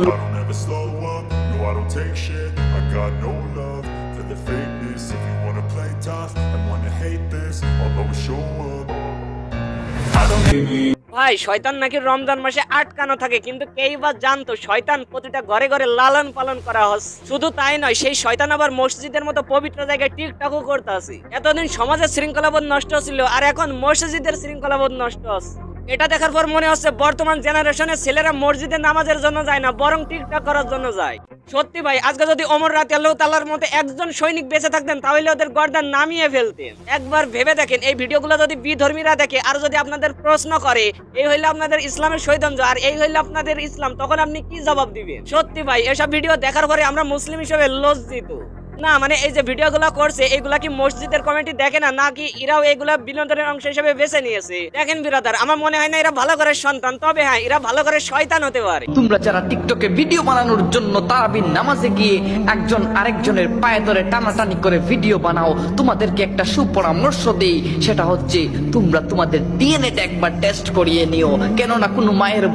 don't ever slow up, no I don't take shit. I got no love for the fakeness. If you wanna play tough and wanna hate this, I'll always show up. I don't ভাই শয়তান নাকি রমজান মাসে আটকানো থাকে, কিন্তু কেই বা জানতো শয়তান প্রতিটা ঘরে ঘরে লালন পালন করা হচ্ছে। শুধু তাই নয়, সেই শয়তান আবার মসজিদের মতো পবিত্র জায়গায় টিকটকও করতে আছে। এতদিন সমাজের শৃঙ্খলাবোধ নষ্ট ছিল, আর এখন মসজিদের শৃঙ্খলাবোধ নষ্ট হচ্ছে। এটা দেখার পর মনে হচ্ছে বর্তমান জেনারেশনের ছেলেরা মসজিদে নামাজের জন্য যায় না, বরং টিকটক করার জন্য যায়। সত্যি ভাই, আজকে যদি ওমর রাদিয়াল্লাহু তাআলার মতো একজন সৈনিক বেঁচে থাকতেন তাহলে ওদের গর্দান নামিয়ে ফেলতেন। একবার ভেবে দেখেন, এই ভিডিওগুলো যদি বিধর্মীরা দেখে আর যদি আপনাদের প্রশ্ন করে এই হইলে আপনাদের ইসলামের শহীদঞ্জ আর এই হইলে আপনাদের ইসলাম, তখন আপনি কি জবাব দিবেন? সত্যি ভাই, এসব ভিডিও দেখার পরে আমরা মুসলিম হিসেবে লজ্জিত। না মানে এই যে ভিডিওগুলো করছে এগুলা কি মসজিদের কমিটি দেখে না, নাকি এরাও এগুলা বিনোদনের অংশ হিসেবে বেছে নিয়েছে? দেখেন বিরাদার, আমার মনে হয় না এরা ভালো করে সন্তান, তবে হ্যাঁ এরা ভালো করে শয়তান হতে পারে। তোমরা যারা টিকটকে ভিডিও বানানোর জন্য তারাবির নামাজে গিয়ে একজন আরেকজনের পায়ে ধরে টানাটানি করে ভিডিও বানাও, তোমাদেরকে একটা সুপরামর্শ দেই, সেটা হচ্ছে তোমরা তোমাদের ডিএনএটা একবার টেস্ট করিয়ে নিও। কেননা কোনো মায়ের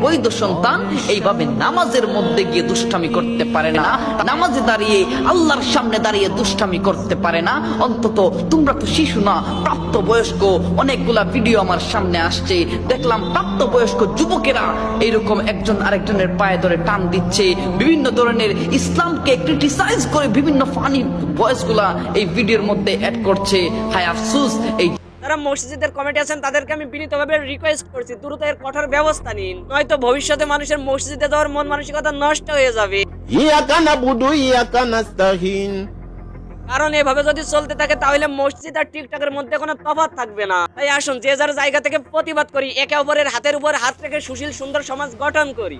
বৈধ সন্তান এইভাবে নামাজের মধ্যে গিয়ে দুষ্টামি করতে পারে না, নামাজে দাঁড়িয়ে আল্লাহর সামনে দাঁড়িয়ে দুষ্টামি করতে পারে না। অন্তত তোমরা তো শিশু না, প্রাপ্তবয়স্ক। অনেকগুলা ভিডিও আমার সামনে আসছে, দেখলাম প্রাপ্তবয়স্ক যুবকেরা এইরকম একজন আরেকজনের পায়ে ধরে টান দিচ্ছে, বিভিন্ন ধরনের ইসলামকে ক্রিটিসাইজ করে বিভিন্ন ফানি ভয়েস গুলা এই ভিডিওর মধ্যে অ্যাড করছে। হায় আফসোস, এই যারা মসজিদের কমিটি আছেন তাদেরকে আমি বিনীতভাবে রিকোয়েস্ট করছি, দ্রুত এর কঠোর ব্যবস্থা নিন, নয়তো ভবিষ্যতে মানুষের মসজিদে যাওয়ার মন মানসিকতা নষ্ট হয়ে যাবে। কারণ এভাবে যদি চলতে থাকে তাহলে মসজিদ আর টিকটকের মধ্যে কোনো তফাৎ থাকবে না। তাই আসুন যে যার জায়গা থেকে প্রতিবাদ করি, একে অপরের হাতের উপর হাত রেখে সুশীল সুন্দর সমাজ গঠন করি।